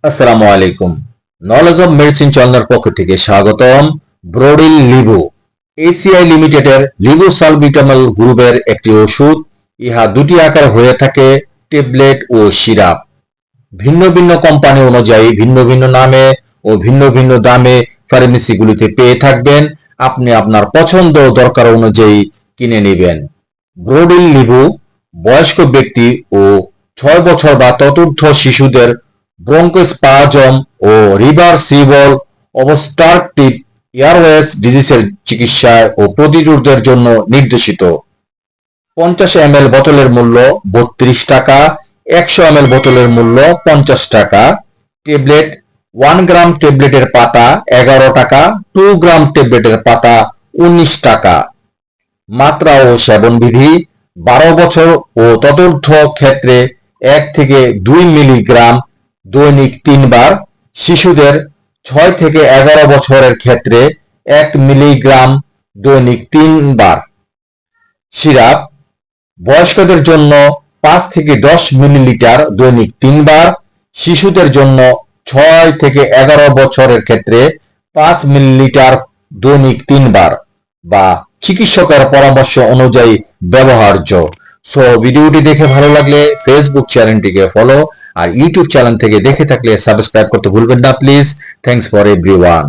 আসসালামু আলাইকুম। Knowledge of medicine চ্যানেলের পক্ষ থেকে স্বাগতম। ব্রোডিল লিবু এসিআই লিমিটেডের লিবু সালবিটামল গ্রুপের একটি ওষুধ। ইহা দুটি আকার হয়ে থাকে, ট্যাবলেট ও সিরাপ। ভিন্ন ভিন্ন কোম্পানি অনুযায়ী ভিন্ন ভিন্ন নামে ও ভিন্ন ভিন্ন দামে ফার্মেসিগুলিতে পেয়ে থাকবেন। আপনি আপনার পছন্দ ও দরকার অনুযায়ী কিনে নেবেন। ব্রোডিল লিবু বয়স্ক ব্যক্তি ও 6 বছর বা ততোর্ধ্ব শিশুদের ব্রঙ্কোস্পাজম ও রিভার্সিবল অবস্ট্রাকটিভ এয়ারওয়েজ ডিজিজের চিকিৎসায় ও প্রতিরোধের জন্য নির্দেশিত। 50 ml বোতলের মূল্য 32 টাকা, 100 ml বোতলের মূল্য 50 টাকা। ট্যাবলেট 1 গ্রাম ট্যাবলেটের পাতা 11 টাকা, 2 গ্রাম ট্যাবলেটের পাতা 19 টাকা। মাত্রা ও সেবনবিধি: 12 বছর ও ততোর্ধ্ব ক্ষেত্রে 1 থেকে 2 মিলিগ্রাম দৈনিক 3 বার। শিশুদের 6 থেকে 11 বছরের ক্ষেত্রে 1 মিলিগ্রাম দৈনিক 3 বার। সিরাপ বয়স্কদের জন্য 5 থেকে 10 মিলিলিটার দৈনিক 3 বার। শিশুদের জন্য 6 থেকে 11 বছরের ক্ষেত্রে 5 মিলিলিটার দৈনিক 3 বার বা চিকিৎসকের পরামর্শ অনুযায়ী ব্যবহার্য। সো ভিডিওটি দেখে ভালো লাগলে ফেসবুক চ্যানেলটিকে ফলো আর ইউটিউব চ্যানেল থেকে দেখে থাকলে সাবস্ক্রাইব করতে ভুলবেন না প্লিজ। Thanks for everyone.